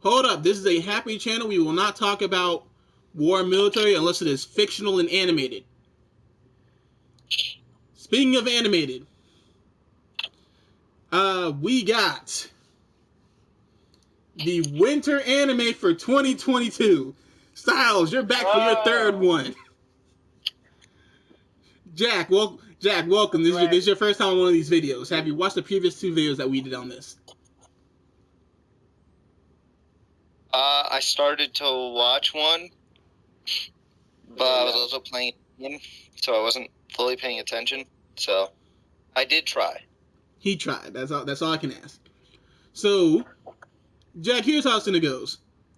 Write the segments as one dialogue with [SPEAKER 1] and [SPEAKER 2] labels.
[SPEAKER 1] Hold up, this is a happy channel. We will not talk about war and military unless it is fictional and animated. Speaking of animated, we got the winter anime for 2022. Styles, you're back for your third one. Jack, welcome. This is your first time on one of these videos. Have you watched the previous two videos that we did on this?
[SPEAKER 2] I started to watch one, but I was also playing a game, so I wasn't fully paying attention. So I did try.
[SPEAKER 1] He tried. That's all I can ask. So, Jack, here's how it's gonna go.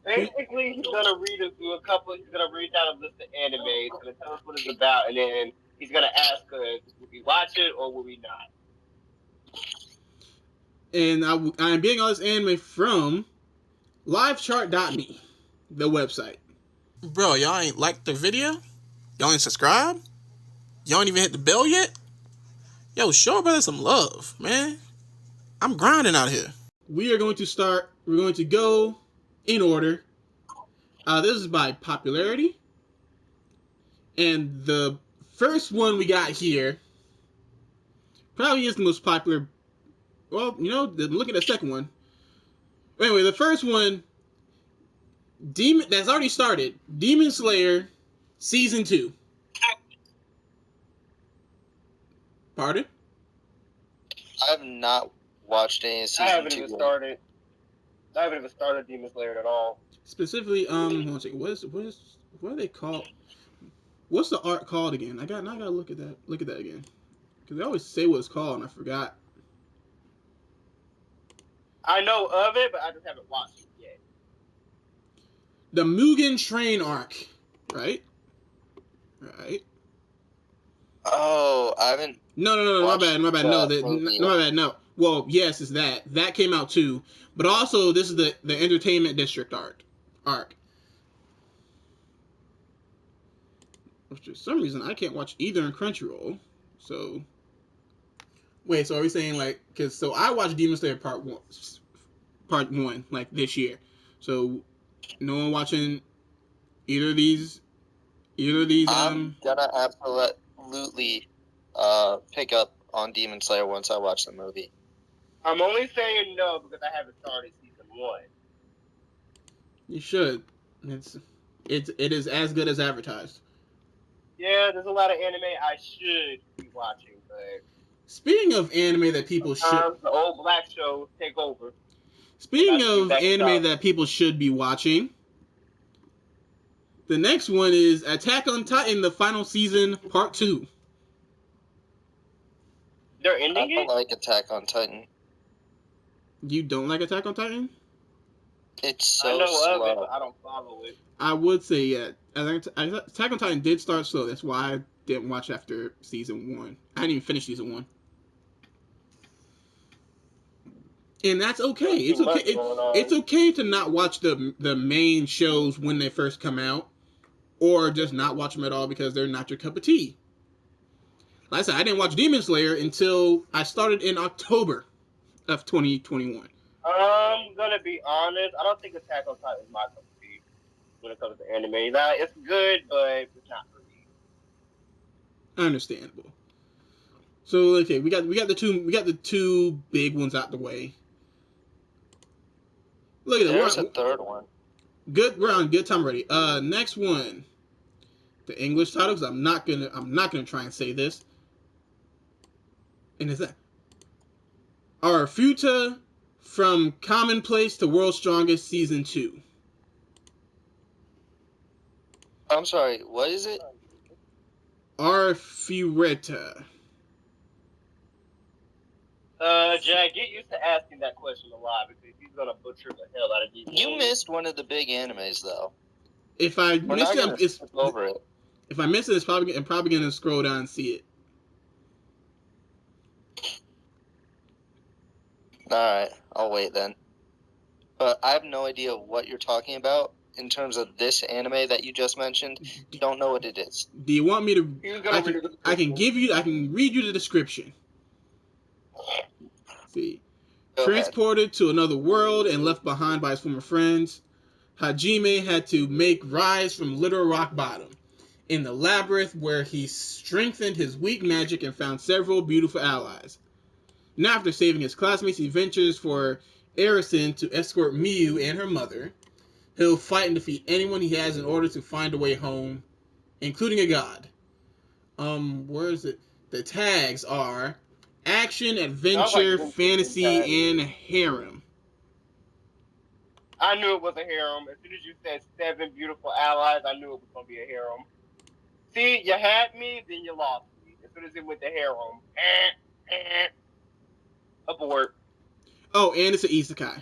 [SPEAKER 3] Basically, he's gonna read down a list of animes, gonna tell us what it's about, and then he's gonna ask us, will we watch it or will we not?
[SPEAKER 1] And I'm getting all this anime from livechart.me, the website. Bro, y'all ain't liked the video? Y'all ain't subscribed? Y'all ain't even hit the bell yet? Yo, show brother some love, man. I'm grinding out here. We're going to go in order. This is by popularity. And the first one we got here probably is the most popular. Well, look at the second one. Anyway, the first one, that's already started. Demon Slayer Season 2. Pardon?
[SPEAKER 2] I have not watched any season 2.
[SPEAKER 3] I haven't even started Demon Slayer at all.
[SPEAKER 1] Specifically, hold on a second. What are they called? What's the art called again? I gotta look at that again. Because they always say what it's called and I forgot.
[SPEAKER 3] I know of it, but I just haven't watched it yet.
[SPEAKER 1] The Mugen Train arc, right? Right.
[SPEAKER 2] Oh, I haven't.
[SPEAKER 1] No, my bad. No. Well, yes, it's that. That came out too, but also this is the Entertainment District arc. Which for some reason I can't watch either in Crunchyroll. So wait, so are we saying so I watched Demon Slayer Part 1 like this year. So no one watching either of these.
[SPEAKER 2] I'm gonna absolutely pick up on Demon Slayer once I watch the movie.
[SPEAKER 3] I'm only saying no because I haven't started season 1.
[SPEAKER 1] You should. It is as good as advertised.
[SPEAKER 3] Yeah, there's a lot of anime I should be watching, but
[SPEAKER 1] speaking of anime that people should,
[SPEAKER 3] the old black shows take over.
[SPEAKER 1] Speaking of anime that people should be watching, the next one is Attack on Titan, the final season, part 2.
[SPEAKER 3] They're ending it?
[SPEAKER 2] I don't like Attack on Titan.
[SPEAKER 1] You don't like Attack on Titan?
[SPEAKER 2] It's so
[SPEAKER 3] I know
[SPEAKER 2] slow.
[SPEAKER 3] of it, but I don't follow it.
[SPEAKER 1] I would say, yeah. Attack on Titan did start slow. That's why I didn't watch after season 1. I didn't even finish season 1. And that's okay. It's okay. It's okay to not watch the main shows when they first come out, or just not watch them at all because they're not your cup of tea. Like I said, I didn't watch Demon Slayer until I started in October of 2021.
[SPEAKER 3] I'm gonna be honest. I don't think Attack on Titan is my cup of tea when it comes to anime. Now, it's good, but it's not for me.
[SPEAKER 1] Understandable. So okay, we got the two big ones out the way. Look at that.
[SPEAKER 2] There's a third one.
[SPEAKER 1] Good. We're on good time already. Next one, the English title, because I'm not gonna try and say this. And it's that Arifureta from Commonplace to World's Strongest Season 2.
[SPEAKER 2] I'm sorry. What is it?
[SPEAKER 1] Arifureta.
[SPEAKER 3] Jack, get used to asking that question a lot because he's gonna butcher the hell out of these.
[SPEAKER 2] You missed one of the big animes, though.
[SPEAKER 1] If I miss it, it's
[SPEAKER 2] over it.
[SPEAKER 1] If I miss it, I'm probably gonna scroll down and see it.
[SPEAKER 2] Alright, I'll wait then. But I have no idea what you're talking about in terms of this anime that you just mentioned. Don't know what it is.
[SPEAKER 1] Do you want me to? I can read you the description. See, Transported to another world and left behind by his former friends, Hajime had to make rise from literal rock bottom in the labyrinth where he strengthened his weak magic and found several beautiful allies. Now, after saving his classmates, he ventures for Arisen to escort Miyu and her mother. He'll fight and defeat anyone he has in order to find a way home, including a god. Where is it? The tags are action, adventure, fantasy, and harem.
[SPEAKER 3] I knew it was a harem. As soon as you said 7 beautiful allies, I knew it was going to be a harem. See, you had me, then you lost me. As soon as it went to harem. Abort.
[SPEAKER 1] Oh, and it's an isekai.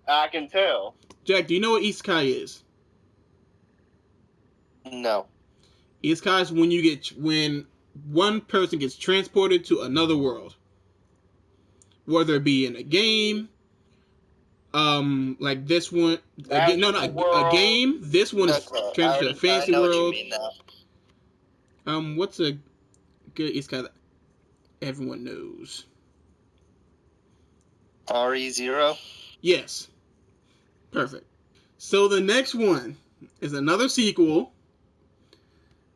[SPEAKER 3] I can tell.
[SPEAKER 1] Jack, do you know what isekai is?
[SPEAKER 2] No.
[SPEAKER 1] Isekai is when one person gets transported to another world. Whether it be in a game, like this one, a game. This one is transported to a fantasy world. What's a good isekai that everyone knows?
[SPEAKER 2] RE0?
[SPEAKER 1] Yes. Perfect. So the next one is another sequel.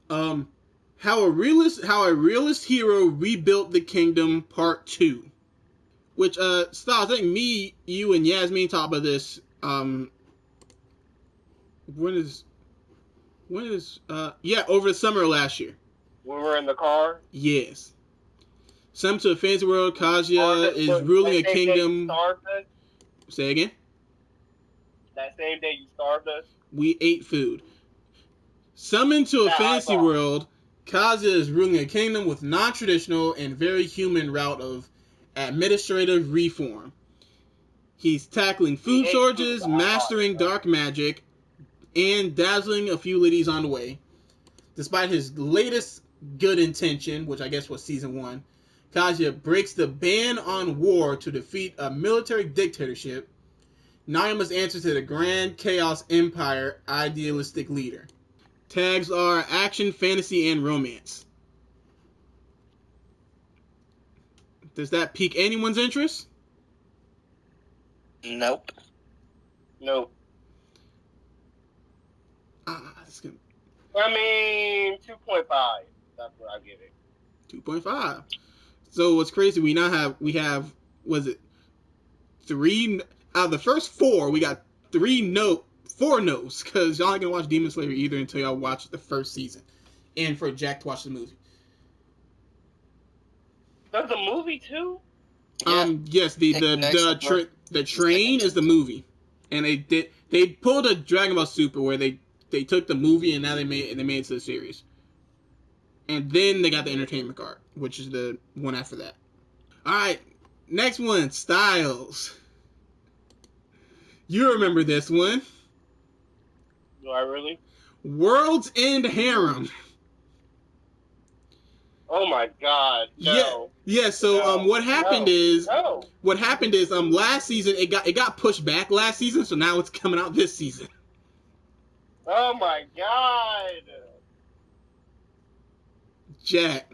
[SPEAKER 1] How a realist hero rebuilt the kingdom, Part 2. Which, Styles, I think me, you, and Yasmin talked about this, over the summer of last year.
[SPEAKER 3] When we were in the car?
[SPEAKER 1] Yes. Some to a fantasy world, Kazuya is ruling a kingdom. Say again?
[SPEAKER 3] That same day you starved us?
[SPEAKER 1] We ate food. Summoned to a fantasy world, Kazuya is ruling a kingdom with non-traditional and very human route of administrative reform. He's tackling food shortages, mastering dark magic, and dazzling a few ladies on the way. Despite his latest good intention, which I guess was season 1, Kazuya breaks the ban on war to defeat a military dictatorship. Now he must answer to the Grand Chaos Empire idealistic leader. Tags are action, fantasy, and romance. Does that pique anyone's interest?
[SPEAKER 2] Nope.
[SPEAKER 3] I mean, 2.5. That's what I give it.
[SPEAKER 1] 2.5. So what's crazy? We have was it 3 out of the first 4? We got 4 no's because y'all ain't gonna watch Demon Slayer either until y'all watch the first season, and for Jack to watch the movie.
[SPEAKER 3] There's a movie too.
[SPEAKER 1] Yes, the train is the movie, and they pulled a Dragon Ball Super where they took the movie and now they made it to the series, and then they got the entertainment card, which is the one after that. All right, next one, Styles. You remember this one?
[SPEAKER 3] Do I really?
[SPEAKER 1] World's End Harem.
[SPEAKER 3] Oh my God! No.
[SPEAKER 1] Yeah. So what happened is last season it got pushed back last season, so now it's coming out this season.
[SPEAKER 3] Oh my God!
[SPEAKER 1] Jack.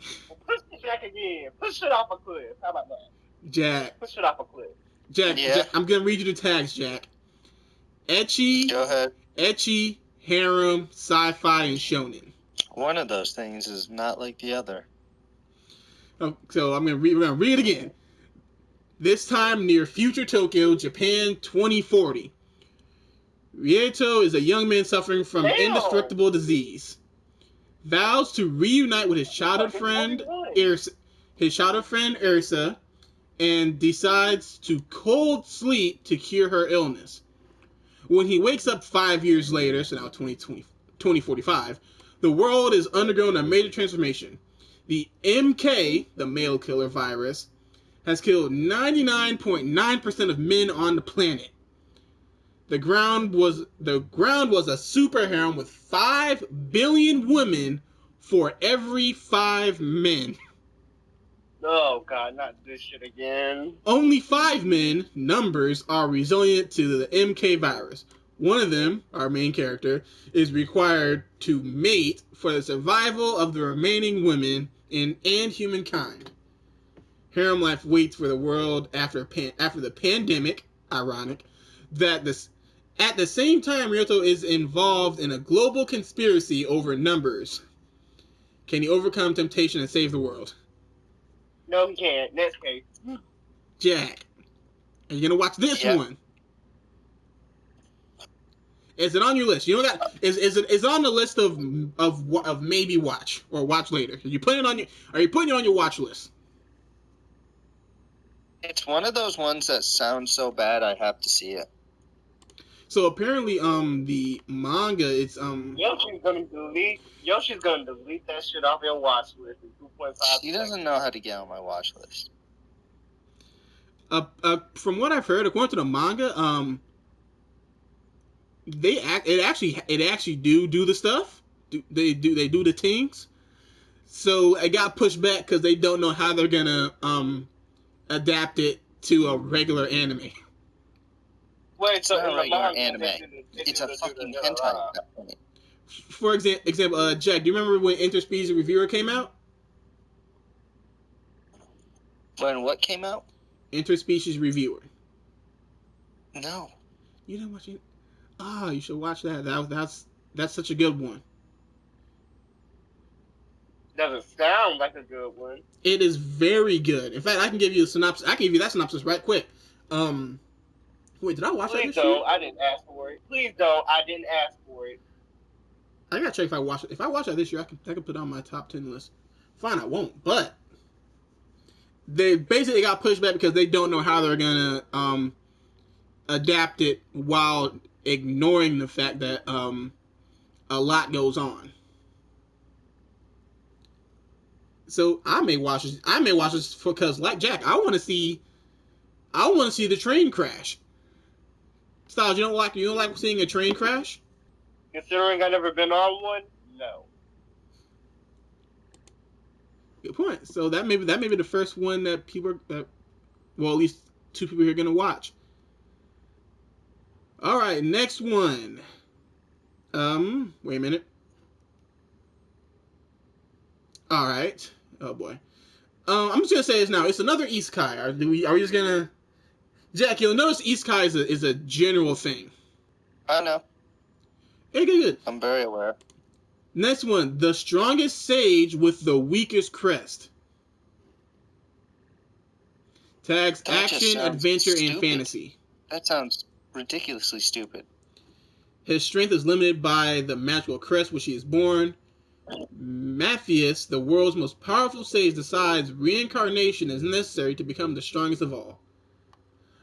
[SPEAKER 3] Push the Jack again. Push it off a cliff. How about that?
[SPEAKER 1] Jack.
[SPEAKER 3] Push it off a cliff.
[SPEAKER 1] Jack,
[SPEAKER 2] yeah.
[SPEAKER 1] Jack, I'm gonna read you the tags, Jack. Ecchi.
[SPEAKER 2] Go ahead.
[SPEAKER 1] Ecchi, harem, sci-fi, and shonen.
[SPEAKER 2] One of those things is not like the other.
[SPEAKER 1] So we're gonna read it again. This time near future Tokyo, Japan, 2040. Rieto is a young man suffering from indestructible disease. Vows to reunite with his childhood friend Ursa, and decides to cold sleep to cure her illness. When he wakes up 5 years later, so now 2045, the world is undergoing a major transformation. The MK, the male killer virus, has killed 99.9% of men on the planet. The ground was a super harem with 5 billion women for every 5 men.
[SPEAKER 3] Oh God, not this shit again.
[SPEAKER 1] Only 5 men, numbers, are resilient to the MK virus. One of them, our main character, is required to mate for the survival of the remaining women and humankind. Harem life waits for the world after the pandemic. Ironic that at the same time Ryoto is involved in a global conspiracy over numbers. Can he overcome temptation and save the world?
[SPEAKER 3] No, he can't. Next case.
[SPEAKER 1] Jack, are you gonna watch this one? Is it on your list? You know that is it on the list of maybe watch or watch later? Are you putting it on your watch list?
[SPEAKER 2] It's one of those ones that sounds so bad I have to see it.
[SPEAKER 1] So apparently, the manga, it's
[SPEAKER 3] Yoshi's gonna delete that shit off your watch list in 2.5
[SPEAKER 2] He doesn't know how to get on my watch list.
[SPEAKER 1] From what I've heard, according to the manga, it actually do the stuff. They do the things. So it got pushed back because they don't know how they're gonna adapt it to a regular anime.
[SPEAKER 3] Wait, so
[SPEAKER 2] it's not regular anime. It's a fucking hentai at that point.
[SPEAKER 1] For example, Jack, do you remember when Interspecies Reviewer came out?
[SPEAKER 2] When what came out?
[SPEAKER 1] Interspecies Reviewer.
[SPEAKER 2] No.
[SPEAKER 1] You didn't watch it? You should watch that. That's such a good one.
[SPEAKER 3] Doesn't sound like a good one.
[SPEAKER 1] It is very good. In fact, I can give you a synopsis. I can give you that synopsis right quick. Wait, did I watch that?
[SPEAKER 3] Please don't. I didn't ask for it. Please don't. I didn't ask for it.
[SPEAKER 1] I gotta check if I watch it. If I watch that this year, I can put it on my top 10 list. Fine, I won't. But they basically got pushed back because they don't know how they're gonna adapt it while ignoring the fact that a lot goes on. So I may watch this because, like Jack, I want to see the train crash. Styles, you don't like seeing a train crash?
[SPEAKER 3] Considering I've never been on one, no.
[SPEAKER 1] Good point. So that may be the first one that at least two people here are gonna watch. All right, next one. Wait a minute. All right. Oh boy. I'm just gonna say this now. It's another isekai. Are we just gonna? Jack, you'll notice isekai is a general thing.
[SPEAKER 2] I know.
[SPEAKER 1] Hey, good.
[SPEAKER 2] I'm very aware.
[SPEAKER 1] Next one, the strongest sage with the weakest crest. Tags action, adventure, and fantasy.
[SPEAKER 2] That sounds ridiculously stupid.
[SPEAKER 1] His strength is limited by the magical crest which he is born. Matthias, the world's most powerful sage, decides reincarnation is necessary to become the strongest of all.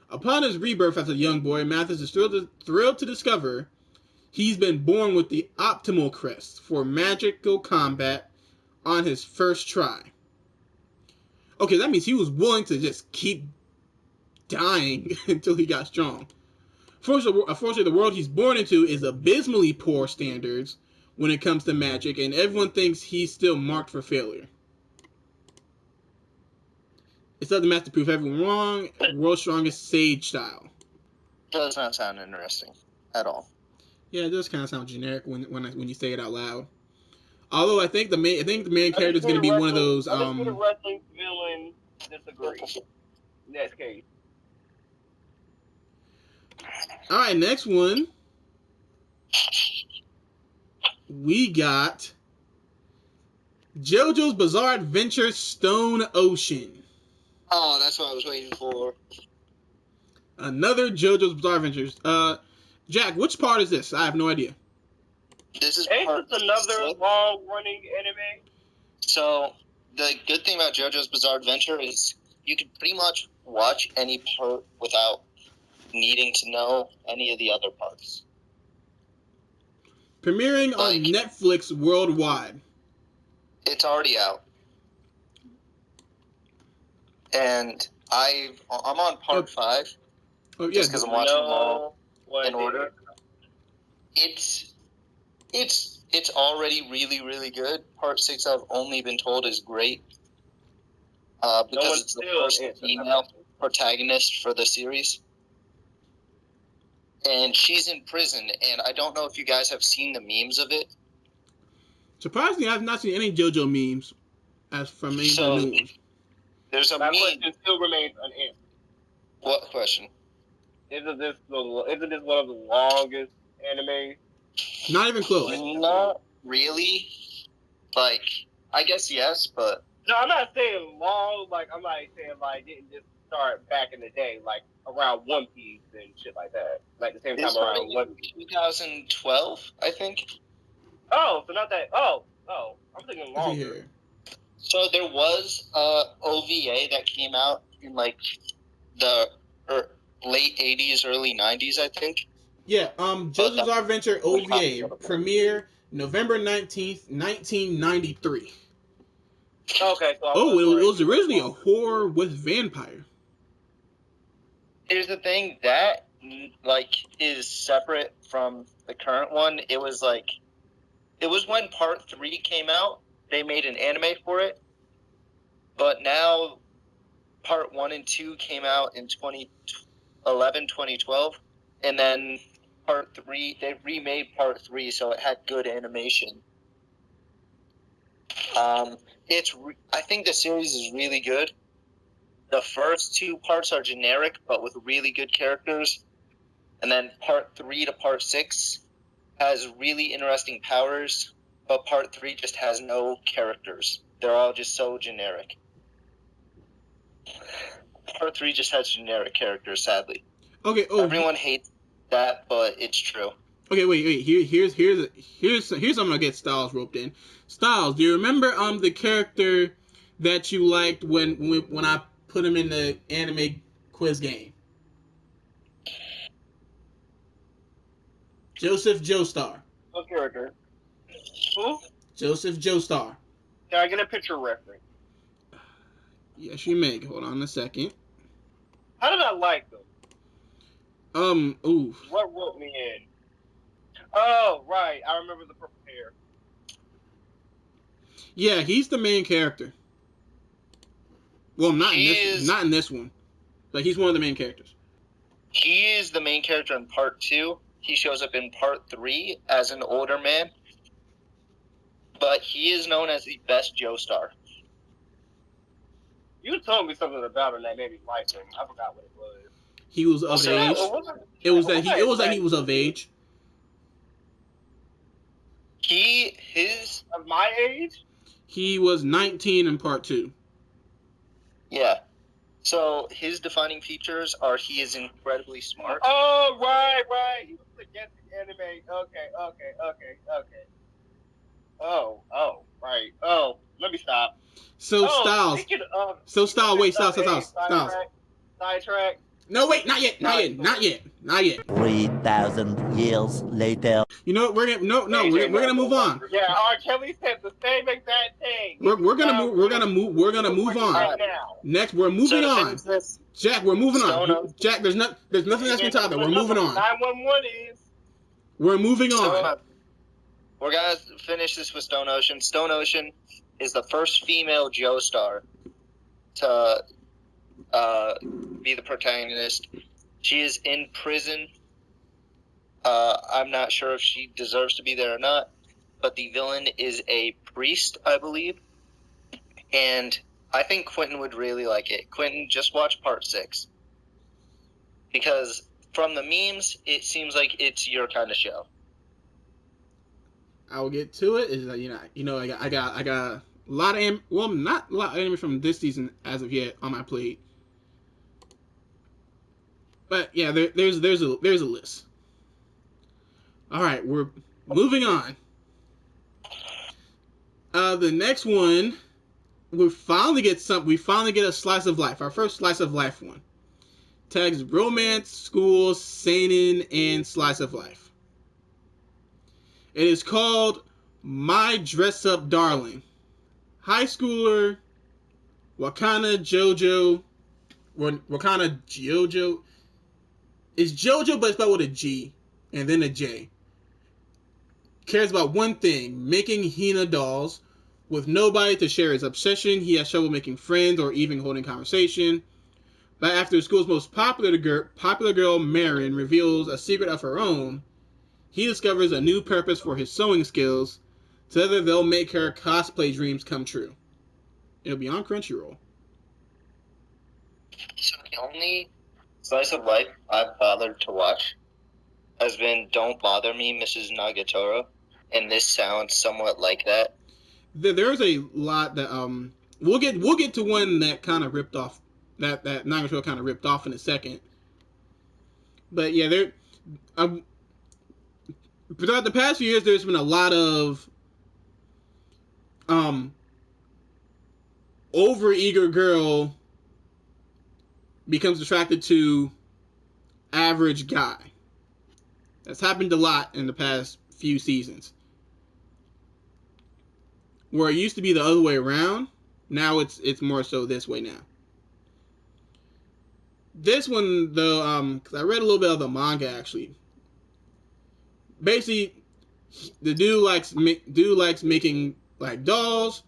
[SPEAKER 1] Upon his rebirth as a young boy, Matthias is thrilled to discover he's been born with the optimal crest for magical combat on his first try. Okay, that means he was willing to just keep dying until he got strong. Unfortunately, the world he's born into is abysmally poor standards when it comes to magic, and everyone thinks he's still marked for failure. It's up to Matt to prove everyone wrong. World's strongest sage style.
[SPEAKER 2] Does not sound interesting at all.
[SPEAKER 1] Yeah, it does kind of sound generic when you say it out loud. Although I think the main character is going to be one of those.
[SPEAKER 3] The wrestling villain disagree. Next case.
[SPEAKER 1] All right, next one. We got JoJo's Bizarre Adventure Stone Ocean.
[SPEAKER 2] Oh, that's what I was waiting for.
[SPEAKER 1] Another JoJo's Bizarre Adventures. Jack, which part is this? I have no idea.
[SPEAKER 2] This is
[SPEAKER 3] another long-running anime.
[SPEAKER 2] So, the good thing about JoJo's Bizarre Adventure is you can pretty much watch any part without needing to know any of the other parts.
[SPEAKER 1] Premiering on Netflix worldwide.
[SPEAKER 2] It's already out. And I'm on part 5.
[SPEAKER 1] Oh, yeah.
[SPEAKER 2] Just because I'm watching them all in order. It's already really, really good. Part 6 I've only been told is great. Because it's the first female protagonist for the series. And she's in prison, and I don't know if you guys have seen the memes of it.
[SPEAKER 1] Surprisingly, I've not seen any JoJo memes as from any of the new ones.
[SPEAKER 2] There's a
[SPEAKER 3] My
[SPEAKER 2] meme.
[SPEAKER 3] question still remains unanswered.
[SPEAKER 2] What question?
[SPEAKER 3] Isn't this one of the longest animes?
[SPEAKER 1] Not even close.
[SPEAKER 2] Not really. Like, I guess yes, but
[SPEAKER 3] No, I'm not saying long. Like, I'm not saying like didn't just start back in the day, like around One Piece and shit like that. Like the same time around One Piece.
[SPEAKER 2] 2012, I think.
[SPEAKER 3] Oh, so not that. Oh, I'm thinking longer.
[SPEAKER 2] So there was a OVA that came out in like the late 80s, early 90s, I think.
[SPEAKER 1] Yeah, JoJo's Bizarre Adventure OVA premiere November 19th, 1993.
[SPEAKER 3] Okay, so
[SPEAKER 1] it was originally a horror with vampire.
[SPEAKER 2] Here's the thing that like is separate from the current one. It was when part 3 came out. They made an anime for it, but now part 1 and 2 came out in 2011, 2012, and then part 3 they remade part 3 so it had good animation. I think the series is really good. The first 2 parts are generic, but with really good characters. And then part 3 to part 6 has really interesting powers, but part 3 just has no characters. They're all just so generic. Part 3 just has generic characters, sadly.
[SPEAKER 1] Okay.
[SPEAKER 2] Everyone hates that, but it's true.
[SPEAKER 1] Okay, wait. Here's I'm gonna get Styles roped in. Styles, do you remember the character that you liked when I put him in the anime quiz game? Joseph Joestar.
[SPEAKER 3] What character? Who?
[SPEAKER 1] Joseph Joestar.
[SPEAKER 3] Can I get a picture reference?
[SPEAKER 1] Yes, you may. Hold on a second.
[SPEAKER 3] How did I like them?
[SPEAKER 1] Ooh.
[SPEAKER 3] What wrote me in? Oh, right. I remember the purple hair.
[SPEAKER 1] Yeah, he's the main character. Well, not in this one. But he's one of the main characters.
[SPEAKER 2] He is the main character in part 2. He shows up in part 3 as an older man. But he is known as the best Joestar.
[SPEAKER 3] You told me something about him that made me like him. I forgot what it was.
[SPEAKER 1] He was of age. It was that he was of age.
[SPEAKER 3] His of my age?
[SPEAKER 1] He was 19 in part 2.
[SPEAKER 2] Yeah. So his defining features are he is incredibly smart.
[SPEAKER 3] Oh, right. He was against the anime. Okay. Oh, right. Oh, let me stop.
[SPEAKER 1] Styles. Wait, Styles.
[SPEAKER 3] Sidetrack.
[SPEAKER 1] No, wait, not yet.
[SPEAKER 4] 3,000 years later.
[SPEAKER 1] You know what? We're gonna move on.
[SPEAKER 3] Yeah, R. Kelly said the same exact thing.
[SPEAKER 1] We're gonna move on.
[SPEAKER 3] Right now.
[SPEAKER 1] Next, we're moving on. Jack, we're moving on. Jack, there's nothing that's been talked about. We're moving on.
[SPEAKER 3] 911 is.
[SPEAKER 1] We're moving on.
[SPEAKER 2] We're gonna finish this with Stone Ocean. Stone Ocean is the first female Joestar to be the protagonist. She is in prison. I'm not sure if she deserves to be there or not, but the villain is a priest, I believe. And I think Quentin would really like it. Quentin, just watch part 6. Because from the memes, it seems like it's your kind of show.
[SPEAKER 1] I'll get to it. Is that I got a lot of not a lot of anime from this season as of yet on my plate. But yeah, there's a list. All right, we're moving on. The next one, we finally get a slice of life. Our first slice of life one. Tags romance, school, seinen, and slice of life. It is called My Dress Up Darling. High schooler, Wakana JoJo. It's JoJo, but it's spelled with a G and then a J. Cares about one thing, making Hina dolls. With nobody to share his obsession, he has trouble making friends or even holding conversation. But after school's most popular girl, Marin, reveals a secret of her own, he discovers a new purpose for his sewing skills. Together they'll make her cosplay dreams come true. It'll be on Crunchyroll.
[SPEAKER 2] The only slice of life I've bothered to watch has been Don't Bother Me, Mrs. Nagatoro, and this sounds somewhat like that.
[SPEAKER 1] There's a lot that we'll get to one that kind of ripped off that Nagatoro kind of ripped off in a second. But yeah, throughout the past few years, there's been a lot of over-eager girl becomes attracted to average guy. That's happened a lot in the past few seasons. Where it used to be the other way around, now it's more so this way now. This one though, because I read a little bit of the manga actually. Basically, the dude likes making like dolls.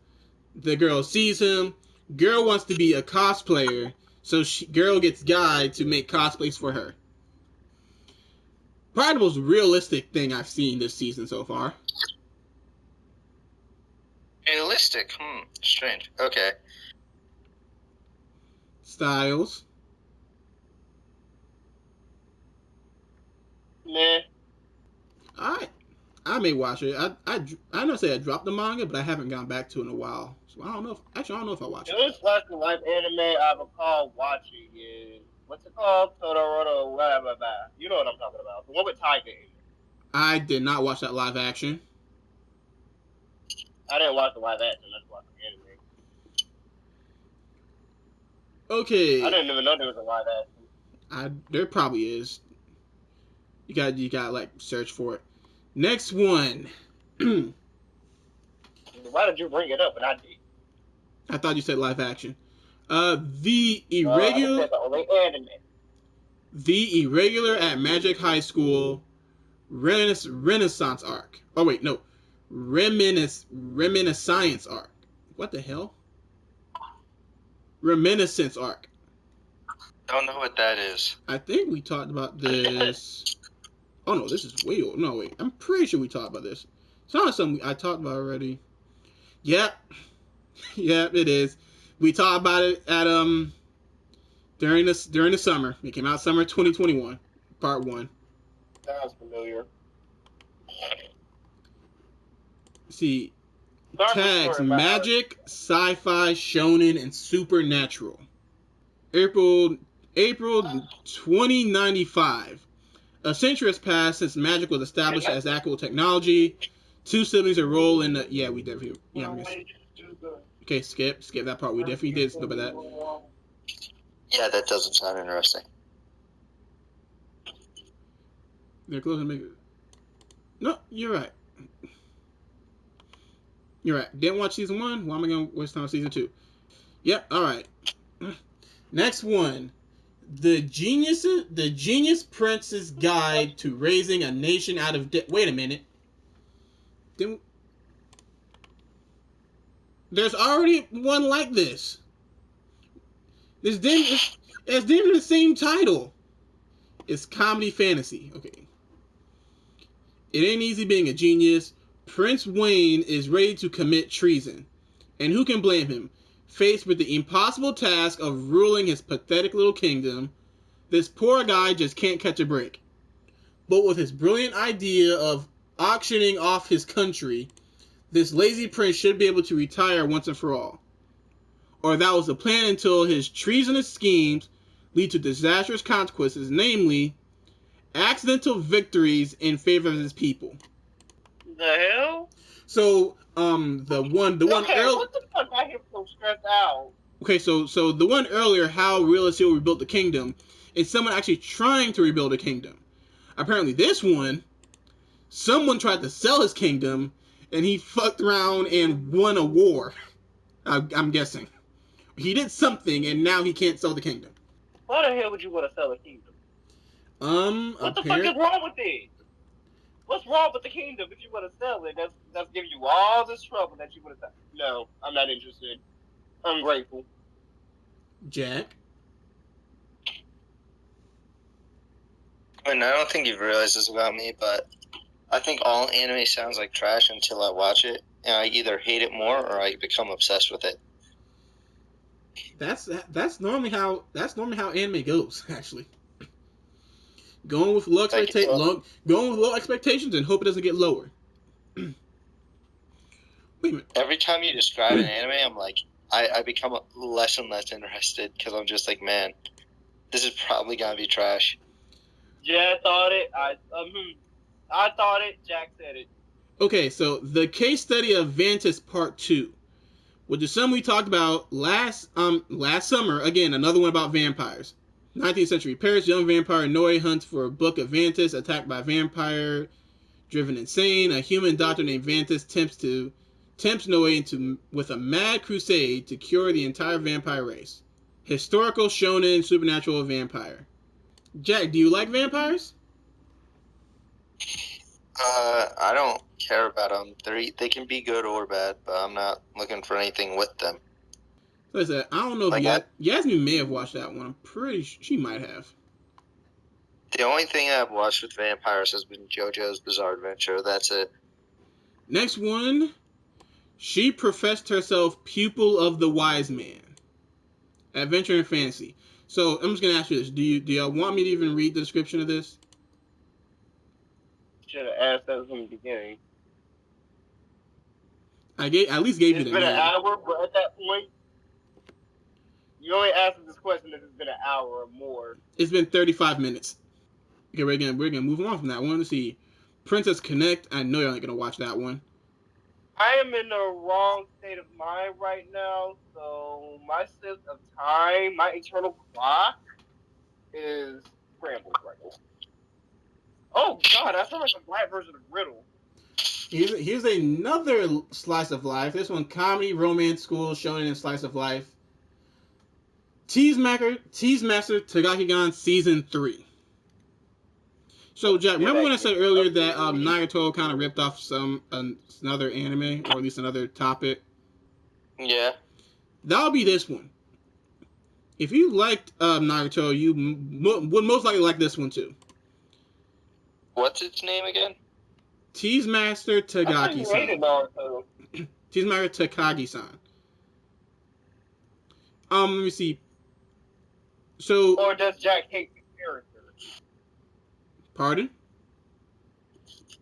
[SPEAKER 1] The girl sees him. Girl wants to be a cosplayer, so girl gets guy to make cosplays for her. Probably the most realistic thing I've seen this season so far.
[SPEAKER 2] Realistic? Strange. Okay.
[SPEAKER 1] Styles.
[SPEAKER 3] Meh.
[SPEAKER 1] I may watch it. I don't say I dropped the manga, but I haven't gone back to it in a while. So I don't know if I watch it.
[SPEAKER 3] The most like live anime I recall watching is, what's it called? Todoroto, whatever. You know what I'm talking about. The one with Tiger in it.
[SPEAKER 1] I did not watch that live action.
[SPEAKER 3] I didn't watch the live action. I just watched the anime.
[SPEAKER 1] Okay.
[SPEAKER 3] I didn't even know there was a live action.
[SPEAKER 1] There probably is. You got like search for it. Next one.
[SPEAKER 3] Why did you bring it up when I did?
[SPEAKER 1] I thought you said live action. The irregular.
[SPEAKER 3] The only anime.
[SPEAKER 1] The irregular at Magic High School Renaissance arc. Oh wait, no. Reminiscence arc. What the hell? Reminiscence arc.
[SPEAKER 2] Don't know what that is.
[SPEAKER 1] I think we talked about this. Oh no, this is way old. No wait, I'm pretty sure we talked about this. It's not something I talked about already. Yep, it is. We talked about it at during the summer. It came out summer 2021, part 1.
[SPEAKER 3] Sounds familiar.
[SPEAKER 1] See, tags magic, sci-fi, shonen, and supernatural. April 2095. A century has passed since magic was established as actual technology. 2 siblings enroll in the... Yeah, we definitely... Yeah, okay, skip that part. We definitely did know about that.
[SPEAKER 2] Yeah, that doesn't sound interesting.
[SPEAKER 1] They're close to make it... No, you're right. You're right. Didn't watch season 1. Why am I going to waste time on season 2? Yep, alright. Next one. The Genius Prince's Guide to Raising a Nation Out of Debt. Wait a minute. There's already one like this. It's the same title. It's comedy fantasy. Okay. It ain't easy being a genius. Prince Wayne is ready to commit treason. And who can blame him? Faced with the impossible task of ruling his pathetic little kingdom, this poor guy just can't catch a break. But with his brilliant idea of auctioning off his country, this lazy prince should be able to retire once and for all. Or that was the plan until his treasonous schemes lead to disastrous consequences, namely, accidental victories in favor of his people.
[SPEAKER 3] The hell?
[SPEAKER 1] So, the one earlier.
[SPEAKER 3] What the fuck? I get so stressed out.
[SPEAKER 1] Okay, so the one earlier, how realistic rebuilt the kingdom, is someone actually trying to rebuild a kingdom. Apparently, this one, someone tried to sell his kingdom, and he fucked around and won a war. I'm guessing. He did something, and now he can't sell the kingdom.
[SPEAKER 3] Why the hell would you want to sell a kingdom? What the fuck is wrong with it? What's wrong with the kingdom if you want to sell it? That's giving you all this trouble that you want to sell. No, I'm not interested. I'm grateful.
[SPEAKER 1] Jack?
[SPEAKER 2] I mean, I don't think you've realized this about me, but I think all anime sounds like trash until I watch it, and I either hate it more or I become obsessed with it.
[SPEAKER 1] That's normally how anime goes. Actually, going with low expectations and hope it doesn't get lower. Wait a minute.
[SPEAKER 2] Every time you describe an anime, I'm like, I become less and less interested because I'm just like, man, this is probably gonna be trash.
[SPEAKER 3] Yeah, I thought it. I thought it. Jack said it.
[SPEAKER 1] Okay, so the case study of Ventus Part 2, which is something we talked about last summer. Again, another one about vampires. 19th century Paris, young vampire Noe hunts for a book of Ventus, attacked by vampire, driven insane. A human doctor named Ventus tempts Noe with a mad crusade to cure the entire vampire race. Historical shonen supernatural vampire. Jack, do you like vampires?
[SPEAKER 2] I don't care about them. They can be good or bad, but I'm not looking for anything with them.
[SPEAKER 1] So I said, I don't know if Yasmin may have watched that one. I'm pretty sure she might have.
[SPEAKER 2] The only thing I've watched with vampires has been JoJo's Bizarre Adventure. That's it.
[SPEAKER 1] Next one, she professed herself pupil of the wise man. Adventure and fantasy. So I'm just gonna ask you this: Do y'all want me to even read the description of this?
[SPEAKER 3] Should have asked that from the beginning.
[SPEAKER 1] I at least gave you the name.
[SPEAKER 3] It's been an hour, but at that point, you only asked this question if it's been an hour or more.
[SPEAKER 1] It's been 35 minutes. Okay, we're gonna move on from that one. Let's see, Princess Connect. I know you're not gonna watch that one.
[SPEAKER 3] I am in the wrong state of mind right now, so my sense of time, my internal clock, is scrambled right now. Oh God, I sound like a black version of Riddle.
[SPEAKER 1] Here's another slice of life. This one, comedy, romance, school, shonen, and slice of life. Tease Master Takagi-san Season 3. So, Jack, remember when I said earlier that Naruto kind of ripped off another anime, or at least another topic?
[SPEAKER 2] Yeah.
[SPEAKER 1] That'll be this one. If you liked Naruto, you would most likely like this one too.
[SPEAKER 2] What's its name again?
[SPEAKER 1] Tease Master Takagi-san. Tease Master Takagi-san. Let me see. So.
[SPEAKER 3] Or does Jack hate the character?
[SPEAKER 1] Pardon?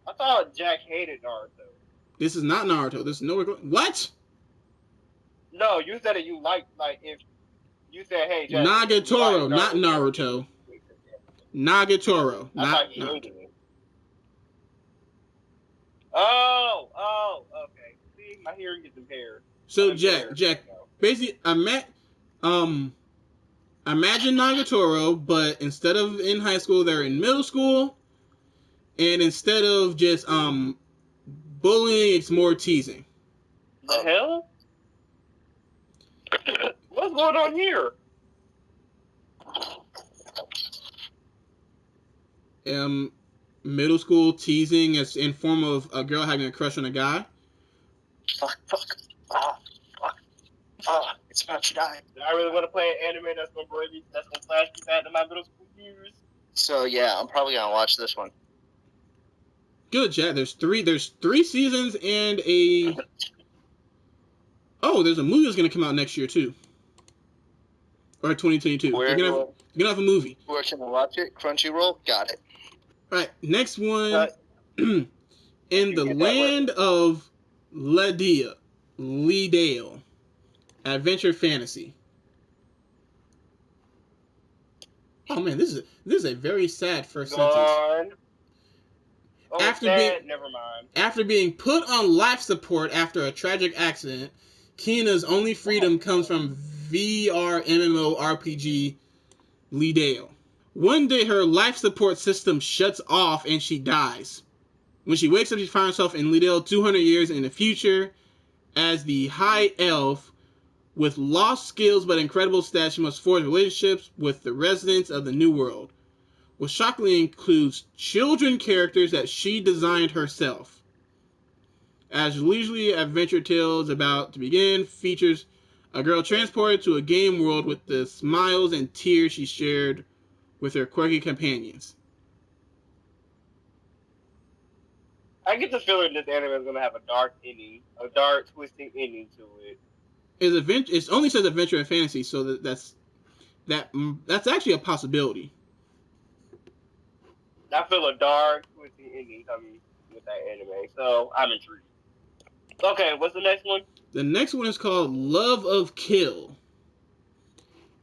[SPEAKER 3] I thought Jack hated Naruto.
[SPEAKER 1] This is not Naruto. This is nowhere. What?
[SPEAKER 3] No, you said that you liked, like, if you said, hey, Jack.
[SPEAKER 1] Nagatoro, not Naruto. Nagatoro, not Naruto.
[SPEAKER 3] Oh, okay. See, my hearing gets impaired.
[SPEAKER 1] So Jack, basically, imagine Nagatoro, but instead of in high school, they're in middle school, and instead of just bullying, it's more teasing.
[SPEAKER 3] The hell? What's going on here?
[SPEAKER 1] Middle school teasing is in form of a girl having a crush on a guy.
[SPEAKER 2] Fuck. It's about to die.
[SPEAKER 3] I really want to play an anime that's gonna flash me back to my middle school years.
[SPEAKER 2] So yeah, I'm probably gonna watch this one.
[SPEAKER 1] Good, Jack. There's three seasons and there's a movie that's gonna come out next year too. Or 2022. They're gonna have a movie.
[SPEAKER 2] Where can I watch it? Crunchyroll? Got it.
[SPEAKER 1] Alright, next one. In the land of Ledale. Adventure fantasy. Oh man, this is a very sad first sentence. After being put on life support after a tragic accident, Kina's only freedom comes from VR MMORPG Ledale. One day her life support system shuts off and she dies. When she wakes up, she finds herself in Ledale 200 years in the future as the High Elf. With lost skills but incredible stats, she must forge relationships with the residents of the New World, which shockingly includes children characters that she designed herself. As leisurely adventure tales about to begin, features a girl transported to a game world with the smiles and tears she shared with her quirky companions.
[SPEAKER 3] I get the feeling this anime is going to have a dark ending, a dark, twisting ending to it.
[SPEAKER 1] It only says adventure and fantasy, so that's actually a possibility.
[SPEAKER 3] I feel a dark twisty ending coming with that anime, so I'm intrigued. Okay, what's the next one?
[SPEAKER 1] The next one is called Love of Kill.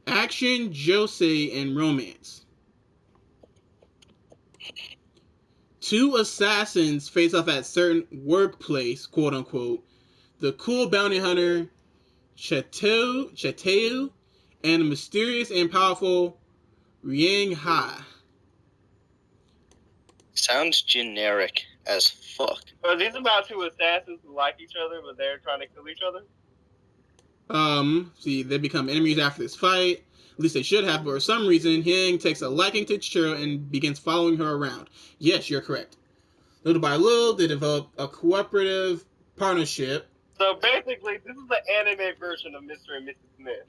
[SPEAKER 1] Action, josei, and romance. 2 assassins face off at certain workplace, quote unquote. The cool bounty hunter Chateu and the mysterious and powerful Riang Ha.
[SPEAKER 2] Sounds generic as fuck.
[SPEAKER 3] Are these about 2 assassins who like each other, but they're trying to kill each other?
[SPEAKER 1] See, they become enemies after this fight. At least they should have, but for some reason, Hyang takes a liking to Chihiro and begins following her around. Yes, you're correct. Little by little, they develop a cooperative partnership.
[SPEAKER 3] So basically, this is the anime version of Mr. and Mrs. Smith.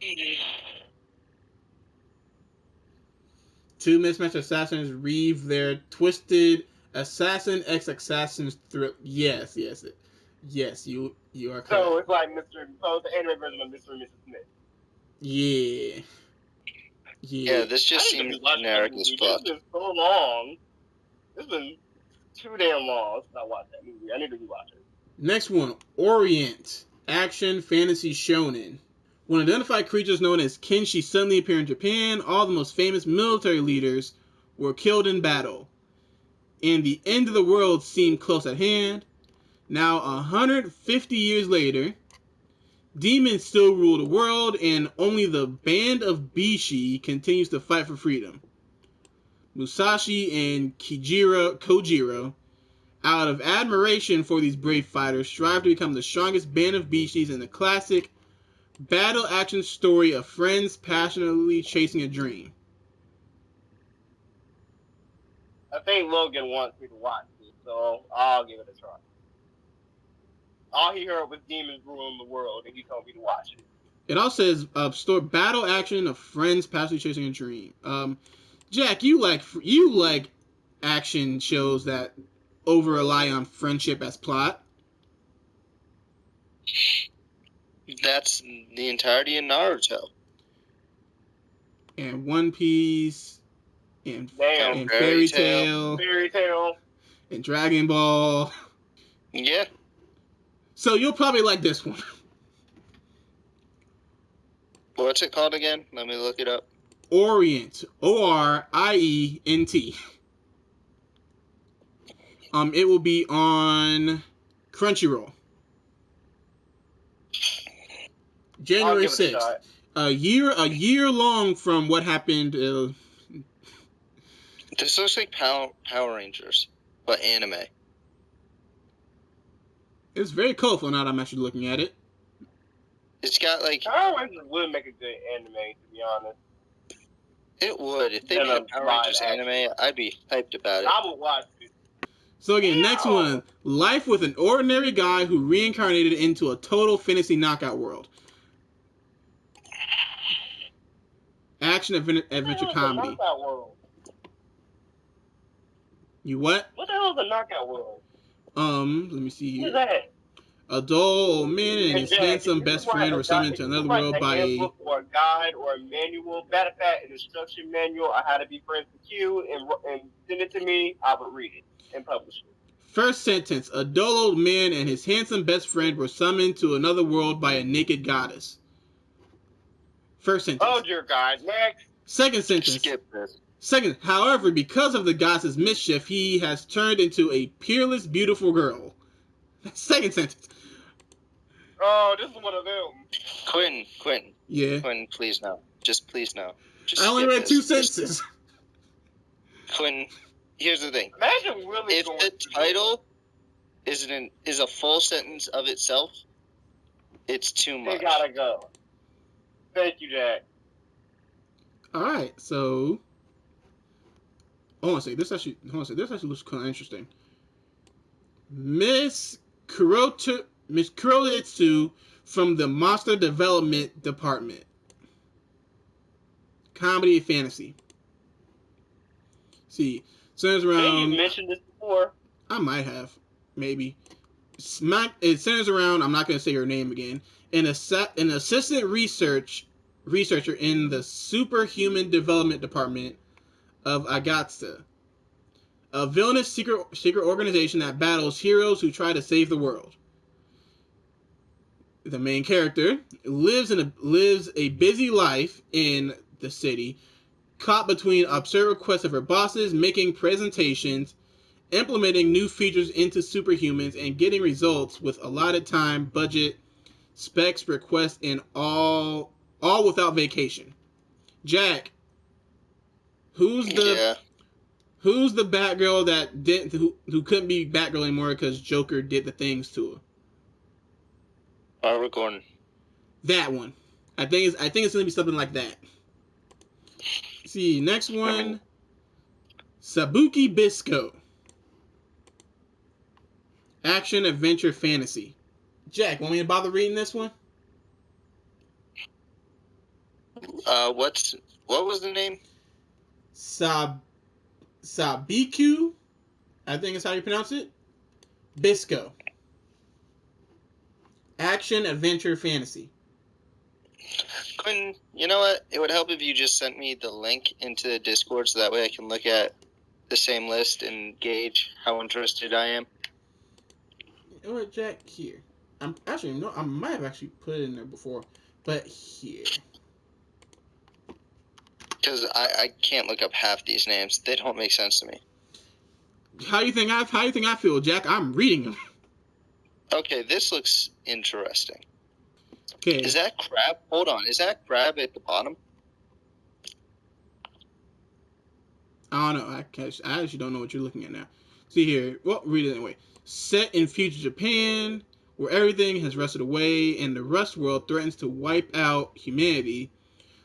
[SPEAKER 1] 2 mismatched assassins reave their twisted assassin ex-assassins through. Yes, you are correct.
[SPEAKER 3] So it's like it's the anime version of Mr. and Mrs. Smith.
[SPEAKER 1] Yeah.
[SPEAKER 2] Yeah, this just seems generic as fuck.
[SPEAKER 3] It's been so long. It's been too damn long since I watched that movie. I need to rewatch it.
[SPEAKER 1] Next one, Orient. Action fantasy shonen. When identified creatures known as Kenshi suddenly appear in Japan, all the most famous military leaders were killed in battle. And the end of the world seemed close at hand. Now, 150 years later, demons still rule the world, and only the band of Bishi continues to fight for freedom. Musashi and Kojiro, out of admiration for these brave fighters, strive to become the strongest band of Bishis in the classic battle action story of friends passionately chasing a dream.
[SPEAKER 3] I think Logan wants me to watch this, so I'll give it a try. All he heard was demons ruling the world, and he told me to watch it.
[SPEAKER 1] It also says battle action of friends passionately chasing a dream. Jack, you like action shows that over rely on friendship as plot.
[SPEAKER 2] That's the entirety of Naruto.
[SPEAKER 1] And One Piece. And Fairy Tail. And Dragon Ball.
[SPEAKER 2] Yeah. So
[SPEAKER 1] you'll probably like this one.
[SPEAKER 2] What's it called again? Let me look it up.
[SPEAKER 1] Orient. Orient. It will be on Crunchyroll. January 6th. A year long from what happened.
[SPEAKER 2] This looks like Power Rangers, but anime.
[SPEAKER 1] It's very colorful now that I'm actually looking at it.
[SPEAKER 2] It's got like...
[SPEAKER 3] Power Rangers would make a good anime, to be honest.
[SPEAKER 2] It would. If they made a Power Rangers anime, I'd be hyped about it.
[SPEAKER 3] I would watch it.
[SPEAKER 1] So again, next one. Life with an ordinary guy who reincarnated into a total fantasy knockout world. Action adventure comedy.
[SPEAKER 3] Knockout world?
[SPEAKER 1] You what?
[SPEAKER 3] What the hell is a knockout world?
[SPEAKER 1] Let me see here.
[SPEAKER 3] What is that?
[SPEAKER 1] A dull old man and his handsome best friend were summoned to another world by a
[SPEAKER 3] book or a guide or a manual. Matter of fact, an instruction manual on how to be friends with you and send it to me. I would read it and publish it.
[SPEAKER 1] First sentence: a dull old man and his handsome best friend were summoned to another world by a naked goddess. First sentence.
[SPEAKER 3] Oh dear God! Next.
[SPEAKER 1] Second sentence.
[SPEAKER 2] Skip this.
[SPEAKER 1] Second, however, because of the goddess's mischief, he has turned into a peerless, beautiful girl. Second sentence.
[SPEAKER 3] Oh, this is one of them.
[SPEAKER 2] Quentin.
[SPEAKER 1] Yeah.
[SPEAKER 2] Quentin, please no. Just please no. Just
[SPEAKER 1] I only read 2 sentences.
[SPEAKER 2] Quentin, here's the thing.
[SPEAKER 3] Imagine really
[SPEAKER 2] if the title is a full sentence of itself, it's too much.
[SPEAKER 3] You gotta go. Thank you, Jack.
[SPEAKER 1] Alright, so this actually looks kind of interesting. Miss Kurotetsu from the Monster Development Department. Comedy and fantasy. See, centers around.
[SPEAKER 3] Hey, you mentioned this before.
[SPEAKER 1] I might have, maybe. It centers around, I'm not going to say her name again, an assistant researcher in the Superhuman Development Department of Agatsa, a villainous secret organization that battles heroes who try to save the world. The main character lives a busy life in the city, caught between absurd requests of her bosses, making presentations, implementing new features into superhumans, and getting results with allotted time, budget, specs, requests, and all without vacation. Jack, who's the Batgirl that didn't who couldn't be Batgirl anymore because Joker did the things to her?
[SPEAKER 2] Barbara Gordon.
[SPEAKER 1] That one. I think it's gonna be something like that. See, next one. SABIKUI BISCO. Action, adventure, fantasy. Jack, want me to bother reading this one?
[SPEAKER 2] What was the name?
[SPEAKER 1] SABIKUI, I think is how you pronounce it. BISCO. Action, adventure, fantasy.
[SPEAKER 2] Quinn, you know what? It would help if you just sent me the link into the Discord so that way I can look at the same list and gauge how interested I am.
[SPEAKER 1] You know what, Jack? Here. I might have actually put it in there before, but here.
[SPEAKER 2] Because I can't look up half these names. They don't make sense to me.
[SPEAKER 1] How do you think I feel, Jack? I'm reading them.
[SPEAKER 2] Okay, this looks interesting.
[SPEAKER 1] Okay.
[SPEAKER 2] Is that crab? Hold on. Is that crab at the bottom?
[SPEAKER 1] I don't know. I actually don't know what you're looking at now. See here. Well, read it anyway. Set in future Japan, where everything has rusted away and the Rust world threatens to wipe out humanity,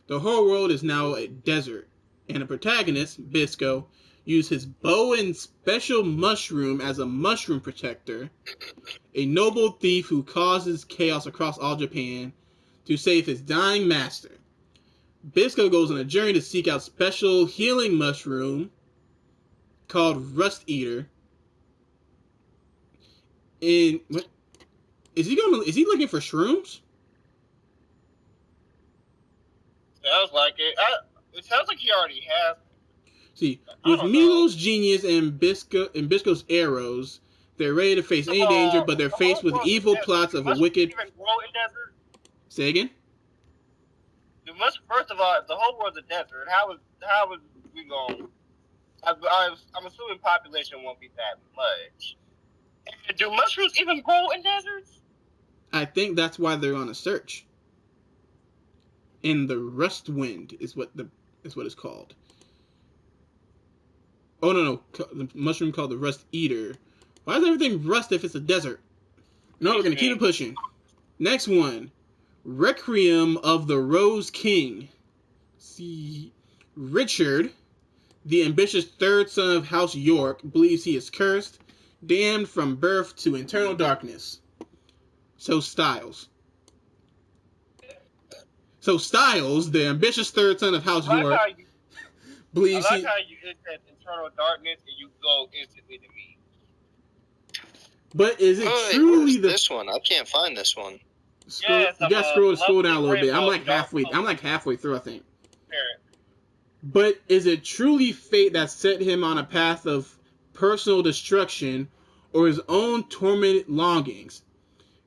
[SPEAKER 1] the whole world is now a desert, and the protagonist, BISCO, uses his bow and special mushroom as a mushroom protector, a noble thief who causes chaos across all Japan, to save his dying master. BISCO goes on a journey to seek out special healing mushroom called Rust Eater. And what is he looking for shrooms?
[SPEAKER 3] Sounds like it. It sounds like he already has.
[SPEAKER 1] See, with Milo's genius and BISCO's arrows, they're ready to face any danger, but they're faced with evil plots of a wicked.
[SPEAKER 3] Even grow in desert?
[SPEAKER 1] Say again?
[SPEAKER 3] First of all, if the whole world's a desert, how is we going? I'm assuming population won't be that much. And do mushrooms even grow in deserts?
[SPEAKER 1] I think that's why they're on a search. And the Rust Wind is what it's called. Oh no, the mushroom called the Rust Eater. Why is everything rust if it's a desert? No, we're gonna keep it pushing. Next one, Requiem of the Rose King. See, Richard, the ambitious third son of House York, believes he is cursed, damned from birth to eternal darkness. So Styles, the ambitious third son of House York, believes
[SPEAKER 3] I like how you hit that eternal darkness and you go instantly to me.
[SPEAKER 1] But is it truly
[SPEAKER 2] this one? I can't find this one.
[SPEAKER 1] You gotta scroll down a little bit. I'm like halfway through, I think. But is it truly fate that set him on a path of personal destruction, or his own tormented longings?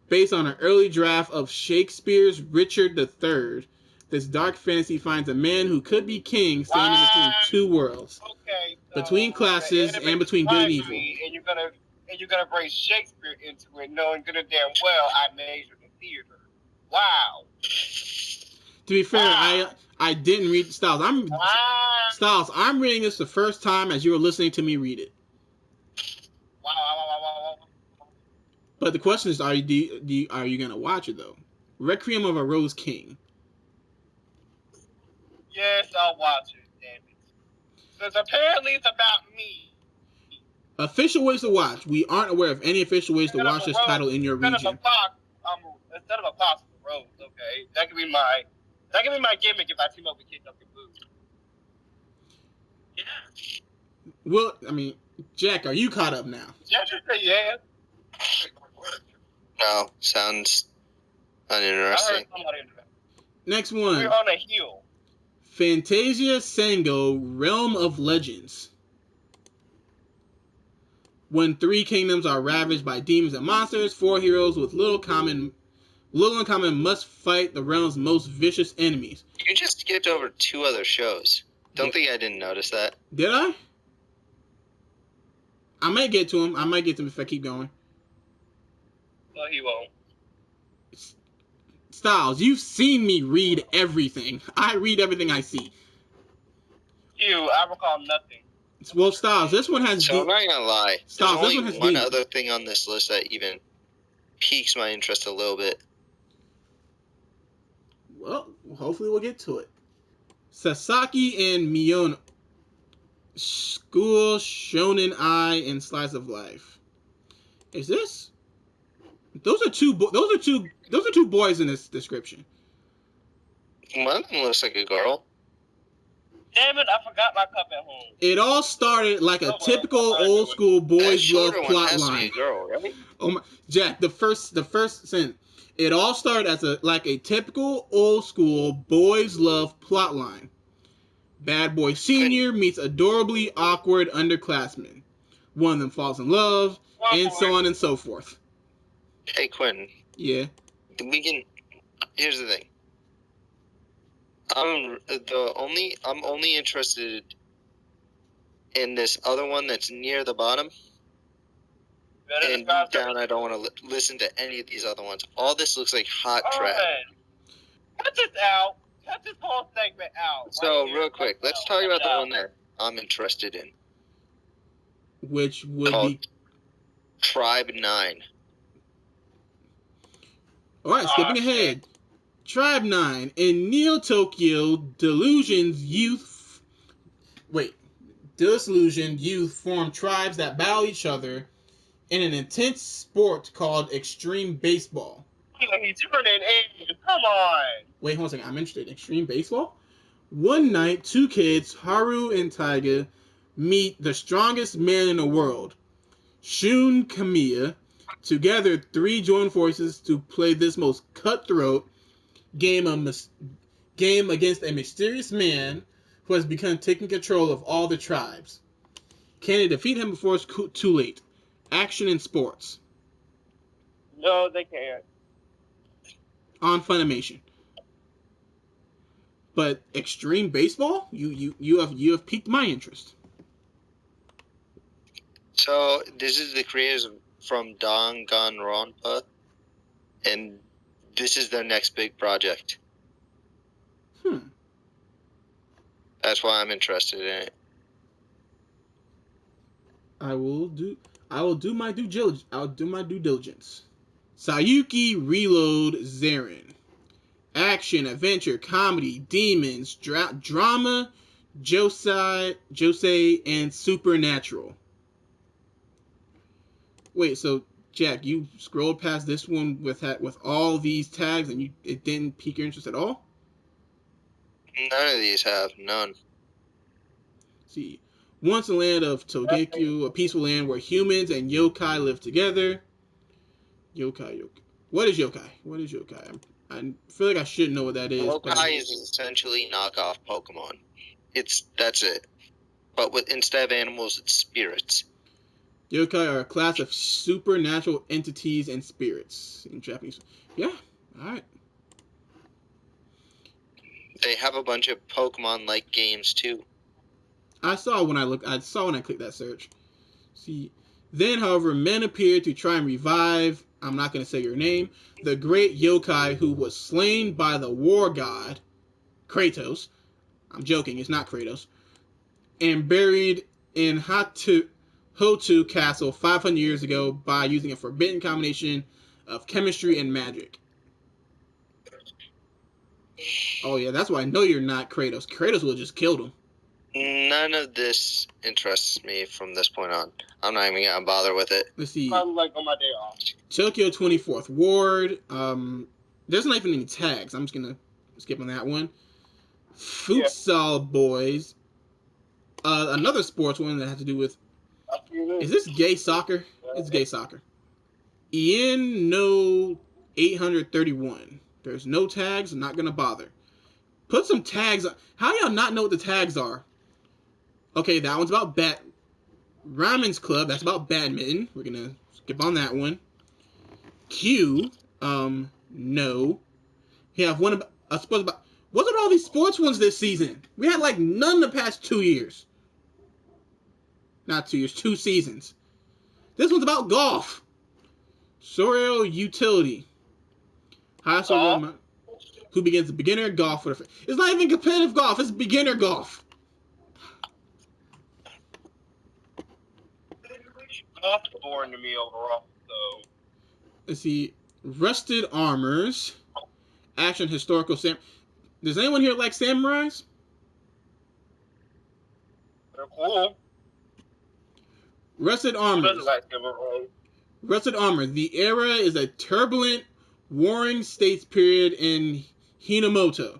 [SPEAKER 1] Based on an early draft of Shakespeare's Richard III, this dark fantasy finds a man who could be king standing between two worlds, between classes and between good and evil.
[SPEAKER 3] And you're gonna bring Shakespeare into it, knowing good and damn well I majored in theater. Wow.
[SPEAKER 1] To be fair, I didn't read Styles. I'm reading this the first time as you were listening to me read it.
[SPEAKER 3] Wow.
[SPEAKER 1] But the question is, are you gonna watch it though? Requiem of a Rose King.
[SPEAKER 3] Yes, I'll watch it. Damn it. Because apparently it's about me.
[SPEAKER 1] Official ways to watch. We aren't aware of any official ways to watch this title in your region.
[SPEAKER 3] Instead of a possible rose, okay? That could be my gimmick if I team up with Kick Up Your Boots. Yeah.
[SPEAKER 1] Well, I mean, Jack, are you caught up now?
[SPEAKER 3] Yeah.
[SPEAKER 2] No, sounds uninteresting.
[SPEAKER 3] I heard somebody do that.
[SPEAKER 1] Next one.
[SPEAKER 3] We're on a hill.
[SPEAKER 1] Fantasia Sango, Realm of Legends. When 3 kingdoms are ravaged by demons and monsters, 4 heroes with little in common must fight the realm's most vicious enemies.
[SPEAKER 2] You just skipped over 2 other shows. Don't think I didn't notice that.
[SPEAKER 1] Did I? I might get to him. If I keep going.
[SPEAKER 3] No, he won't.
[SPEAKER 1] Styles, you've seen me read everything. I read everything I see.
[SPEAKER 3] I recall nothing.
[SPEAKER 1] Well, Styles, this one has...
[SPEAKER 2] So I'm not gonna lie.
[SPEAKER 1] Styles,
[SPEAKER 2] there's
[SPEAKER 1] this
[SPEAKER 2] only
[SPEAKER 1] one has
[SPEAKER 2] one
[SPEAKER 1] demons.
[SPEAKER 2] other thing on this list that even piques my interest a little bit.
[SPEAKER 1] Well, hopefully we'll get to it. Sasaki and Miyono. School, Shonen Ai, and Slice of Life. Is this? Those are two boys in this description.
[SPEAKER 2] One of them looks like a girl.
[SPEAKER 3] Damn it, I forgot my cup at home.
[SPEAKER 1] It all started like a typical old school boys love plot line.
[SPEAKER 2] Girl, right?
[SPEAKER 1] Oh my, Jack, the first sentence. It all started as a typical old school boys love plot line. Bad boy senior meets adorably awkward underclassmen. One of them falls in love, and so on and so forth.
[SPEAKER 2] Hey Quentin.
[SPEAKER 1] Yeah.
[SPEAKER 2] Here's the thing. I'm only interested in this other one that's near the bottom. And deep down, I don't want to listen to any of these other ones. All this looks like hot trap.
[SPEAKER 3] Cut this out. Cut this whole segment out.
[SPEAKER 2] So, real quick, let's talk about the one that I'm interested in.
[SPEAKER 1] Which would be
[SPEAKER 2] Tribe 9.
[SPEAKER 1] Alright, skipping ahead. Tribe 9. In Neo-Tokyo, disillusioned youth form tribes that battle each other in an intense sport called extreme baseball.
[SPEAKER 3] He's turning 8. Come on.
[SPEAKER 1] Wait, hold on a second. I'm interested in extreme baseball? One night, 2 kids, Haru and Taiga, meet the strongest man in the world, Shun Kamiya. Together, 3 join forces to play this most cutthroat game against a mysterious man who has begun taking control of all the tribes. Can they defeat him before it's too late? Action in sports.
[SPEAKER 3] No, they can't.
[SPEAKER 1] On Funimation. But extreme baseball? You have piqued my interest.
[SPEAKER 2] So this is the creators from Danganronpa, and this is their next big project. That's why I'm interested in it.
[SPEAKER 1] I will do my due diligence. I'll do my due diligence. Sayuki Reload Zeren. Action, adventure, comedy, demons, drama, josei, and supernatural. Wait, so Jack, you scrolled past this one with all these tags, and it didn't pique your interest at all?
[SPEAKER 2] None of these have. None.
[SPEAKER 1] See, once a land of Togekyu, a peaceful land where humans and yokai live together. Yokai. What is yokai? I feel like I should know what that is.
[SPEAKER 2] Yokai is essentially knockoff Pokemon. That's it. But instead of animals, it's spirits.
[SPEAKER 1] Yokai are a class of supernatural entities and spirits in Japanese. Yeah, alright.
[SPEAKER 2] They have a bunch of Pokemon-like games too.
[SPEAKER 1] I saw when I clicked that search. See, then, however, men appeared to try and revive, I'm not going to say your name, the great yokai who was slain by the war god, Kratos. I'm joking, it's not Kratos. And buried in Hotu Castle 500 years ago by using a forbidden combination of chemistry and magic. Oh yeah, that's why I know you're not Kratos. Kratos would have just killed him.
[SPEAKER 2] None of this interests me from this point on. I'm not even gonna bother with it.
[SPEAKER 1] Let's see.
[SPEAKER 3] I'm like on my day off.
[SPEAKER 1] Tokyo 24th Ward. There's not even any tags. I'm just gonna skip on that one. Futsal Boys. Another sports one that has to do with. Is this gay soccer? It's gay soccer. Ian No 831. There's no tags. I'm not gonna bother. Put some tags. How do y'all not know what the tags are? Okay, that one's about Ramen's Club. That's about badminton. We're gonna skip on that one. Q. No. We have one about sports about. What are all these sports ones this season? We had like none the past 2 years. Not 2 years, 2 seasons. This one's about golf. Sorrel Utility. Who begins beginner golf with it's not even competitive golf, it's beginner golf.
[SPEAKER 3] Golf is boring to me overall, so.
[SPEAKER 1] Let's see. Rusted Armors. Action historical Does anyone here like samurais?
[SPEAKER 3] They're cool.
[SPEAKER 1] Rusted Armors.
[SPEAKER 3] Who doesn't like samurai?
[SPEAKER 1] Rusted Armor. The era is a turbulent, warring states period in Hinomoto.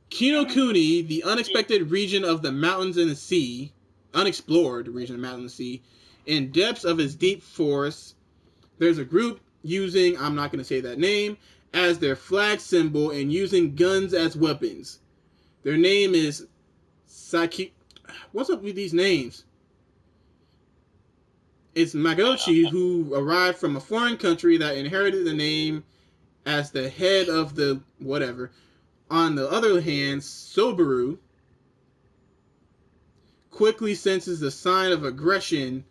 [SPEAKER 1] Kinokuni, the unexpected region of the mountains and the sea, unexplored region of the mountains and the sea, in depths of its deep forests, there's a group using, I'm not going to say that name, as their flag symbol and using guns as weapons. Their name is Saikyou. What's up with these names? It's Magochi, who arrived from a foreign country that inherited the name as the head of the whatever. On the other hand, Sobaru quickly senses the sign of aggression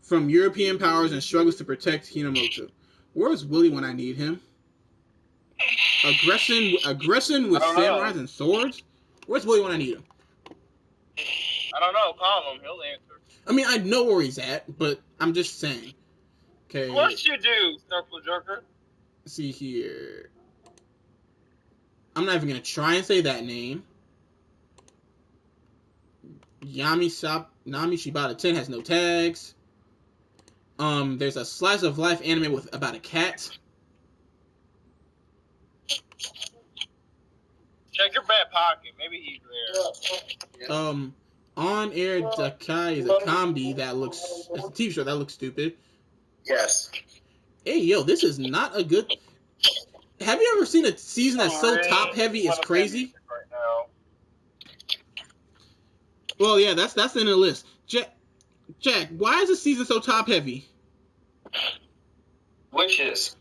[SPEAKER 1] from European powers and struggles to protect Hinomoto. Where's Willie when I need him? Aggression with samurais and swords? Where's Willie when I need him?
[SPEAKER 3] I don't know. Call him. He'll answer.
[SPEAKER 1] I mean, I know where he's at, but I'm just saying. Okay.
[SPEAKER 3] Of course you do, Circle Jerker.
[SPEAKER 1] Let's see here. I'm not even going to try and say that name. Nami Shibata 10 has no tags. There's a slice of life anime with about a cat.
[SPEAKER 3] Check your back pocket. Maybe he's there.
[SPEAKER 1] On Air Dakai is a comedy that looks. It's a TV show that looks stupid.
[SPEAKER 2] Yes.
[SPEAKER 1] Hey, yo, this is not a good. Have you ever seen a season that's so top heavy it's crazy?
[SPEAKER 3] Right now.
[SPEAKER 1] Well, yeah, that's in the list. Jack, why is the season so top heavy?
[SPEAKER 2] Which is?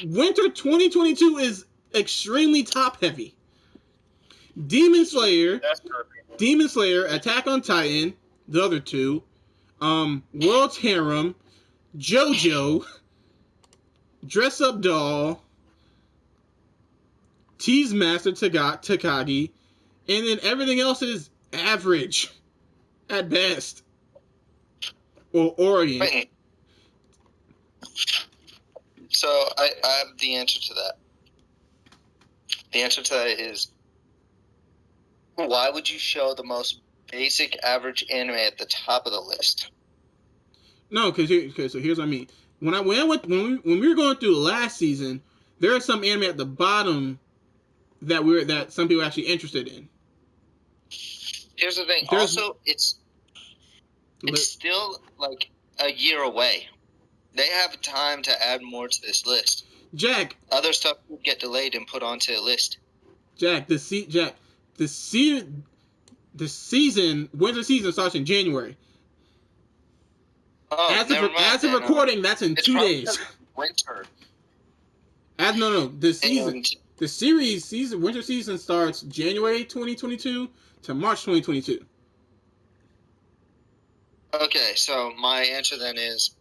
[SPEAKER 1] Winter 2022 is extremely top heavy. Demon Slayer.
[SPEAKER 3] That's perfect.
[SPEAKER 1] Demon Slayer, Attack on Titan, the other two, World's Harem, JoJo, Dress Up Doll, Tease Master Takagi, and then everything else is average at best. Or Orient.
[SPEAKER 2] Wait. So I have the answer to that. The answer to that is, why would you show the most basic average anime at the top of the list?
[SPEAKER 1] No, so here's what I mean. When we were going through the last season, there are some anime at the bottom that some people are actually interested in.
[SPEAKER 2] Here's the thing. Also, it's still like a year away. They have time to add more to this list.
[SPEAKER 1] Jack,
[SPEAKER 2] other stuff will get delayed and put onto the list.
[SPEAKER 1] The winter season starts in January.
[SPEAKER 2] Oh,
[SPEAKER 1] as of recording, that's in 2 days.
[SPEAKER 2] Winter.
[SPEAKER 1] The winter season starts January 2022 to March 2022.
[SPEAKER 3] Okay,
[SPEAKER 2] so my answer then is...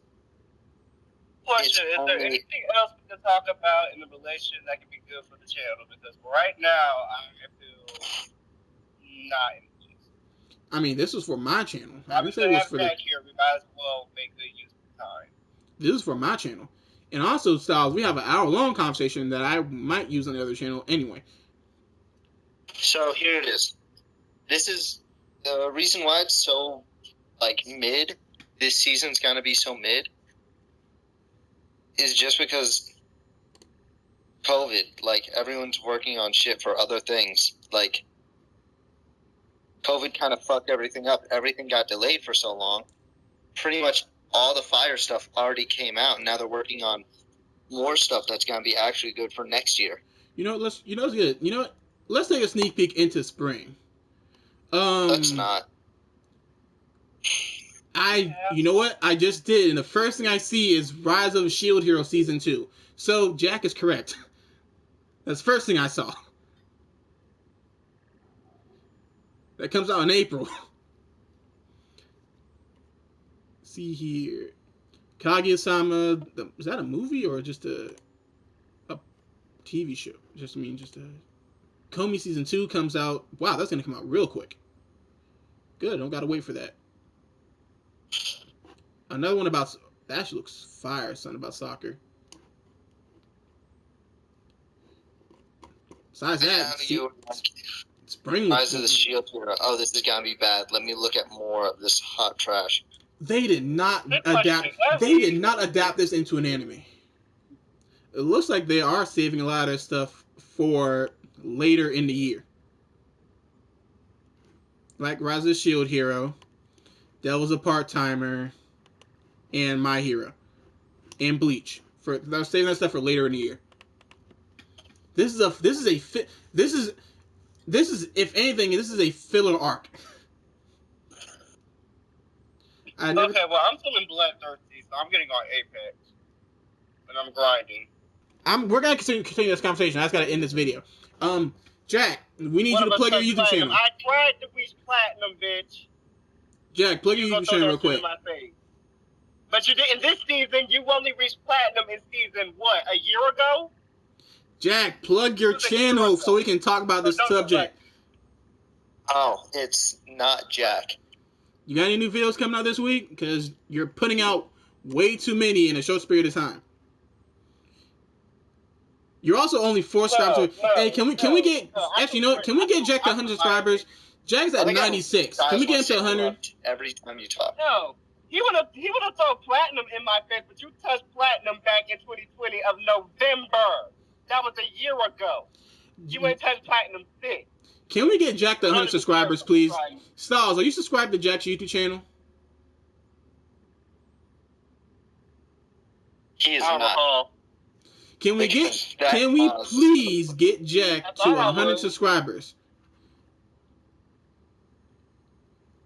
[SPEAKER 3] Question, is there anything else we can talk about in the relation that could be good for the channel? Because right now, I feel not interested.
[SPEAKER 1] I mean, this is for my channel.
[SPEAKER 3] I would say for back here, we might as well make good use of the time.
[SPEAKER 1] This is for my channel. And also, Styles, we have an hour-long conversation that I might use on the other channel anyway.
[SPEAKER 2] So here it is. This is the reason why it's so, mid. This season's going to be so mid. Is just because COVID, everyone's working on shit for other things. COVID kind of fucked everything up. Everything got delayed for so long. Pretty much all the Fire stuff already came out, and now they're working on more stuff that's gonna be actually good for next year.
[SPEAKER 1] It's good. Let's take a sneak peek into spring.
[SPEAKER 2] Let's not.
[SPEAKER 1] You know what? I just did, and the first thing I see is Rise of a Shield Hero Season 2. So, Jack is correct. That's the first thing I saw. That comes out in April. See here. Kaguya-sama, is that a movie or just a TV show? Just a Komi Season 2 comes out. Wow, that's going to come out real quick. Good, don't got to wait for that. Another one about, that actually looks fire, something about soccer. Besides that, spring
[SPEAKER 2] Rise of the Shield Hero. Oh, this is gonna be bad. Let me look at more of this hot trash.
[SPEAKER 1] They did not adapt this into an anime. It looks like they are saving a lot of their stuff for later in the year. Like Rise of the Shield Hero, Devil's a Part-Timer, and My Hero, and Bleach. They're saving that stuff for later in the year. This is if anything, this is a filler arc.
[SPEAKER 3] Okay, well, I'm feeling bloodthirsty, so I'm getting on Apex, and I'm grinding.
[SPEAKER 1] We're gonna continue this conversation. I just gotta end this video. Jack, we need you to plug your YouTube channel.
[SPEAKER 3] I tried to reach platinum, bitch.
[SPEAKER 1] Jack, plug your YouTube channel real quick.
[SPEAKER 3] But you didn't this season. You only reached platinum in season what? A year ago?
[SPEAKER 1] Jack, plug your channel so we can talk about this subject.
[SPEAKER 2] Oh, it's not Jack.
[SPEAKER 1] You got any new videos coming out this week? Because you're putting out way too many in a short period of time. You're also only 4 subscribers. Hey, can we get Jack to 100 subscribers? Jack's at 96. Can we get him to 100?
[SPEAKER 2] Every time you talk.
[SPEAKER 3] No. He would have thrown platinum in my face, but you touched platinum back in 2020 of November. That was a year ago. You ain't touched platinum since.
[SPEAKER 1] Can we get Jack to 100 subscribers, please? Styles, are you subscribed to Jack's YouTube channel?
[SPEAKER 2] He is not.
[SPEAKER 1] Can we please get Jack to 100 subscribers?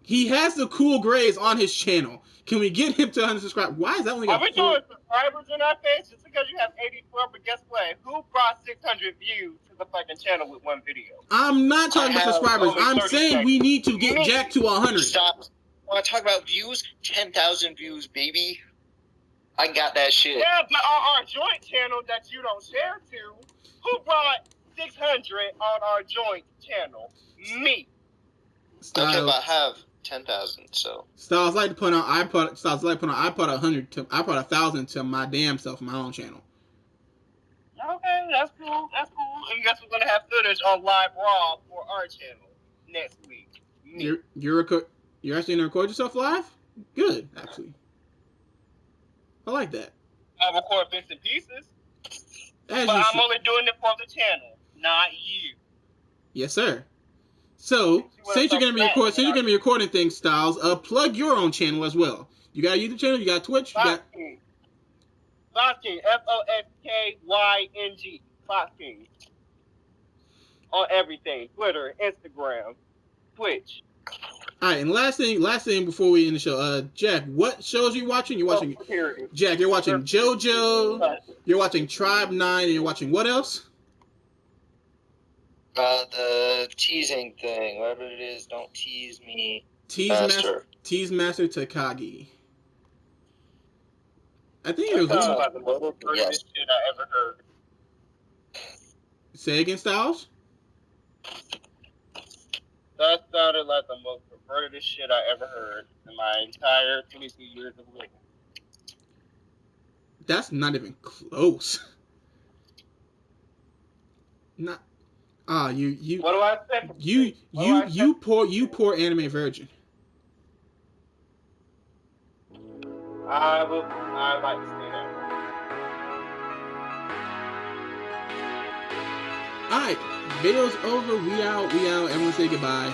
[SPEAKER 1] He has the cool grades on his channel. Can we get him to 100 subscribers? Why is that only got 4?
[SPEAKER 3] Are we doing subscribers in our face just because you have 84? But guess what? Who brought 600 views to the fucking channel with one video?
[SPEAKER 1] I'm not talking about subscribers. I'm saying we need to get Jack to 100.
[SPEAKER 2] Stop. Want to talk about views? 10,000 views, baby. I got that shit.
[SPEAKER 3] Yeah, but on our joint channel that you don't share to, who brought 600 on our joint channel? Me.
[SPEAKER 2] Okay, but I have 10,000, so.
[SPEAKER 1] Styles like to point out I put 100 to 1,000 to my damn self on my own channel.
[SPEAKER 3] Okay, that's cool. That's cool. And guess we're gonna have footage on Live Raw for our channel next week.
[SPEAKER 1] You're actually gonna record yourself live? Good, actually. I like that.
[SPEAKER 3] I record bits and pieces.
[SPEAKER 1] But
[SPEAKER 3] I'm only doing it for the channel, not you.
[SPEAKER 1] Yes, sir. So, since you're gonna be recording things, Styles, plug your own channel as well. You got a YouTube channel, you got Twitch, you got
[SPEAKER 3] Foxking, FoskYng, Foxking. On everything. Twitter, Instagram, Twitch.
[SPEAKER 1] Alright, and last thing before we end the show, Jack, what shows are you watching? You're watching Jack, you're watching JoJo, you're watching Tribe 9, and you're watching what else?
[SPEAKER 2] The teasing thing, whatever it is, don't tease me.
[SPEAKER 1] Tease Master Takagi. I think it was
[SPEAKER 3] about the most perverted shit I ever heard.
[SPEAKER 1] Say again, Styles?
[SPEAKER 3] That sounded like the most perverted shit I ever heard in my entire 22 years of living.
[SPEAKER 1] That's not even close. Not. You.
[SPEAKER 3] What do I say?
[SPEAKER 1] You poor anime virgin.
[SPEAKER 3] I like to say that.
[SPEAKER 1] Alright, video's over. We out. Everyone say goodbye.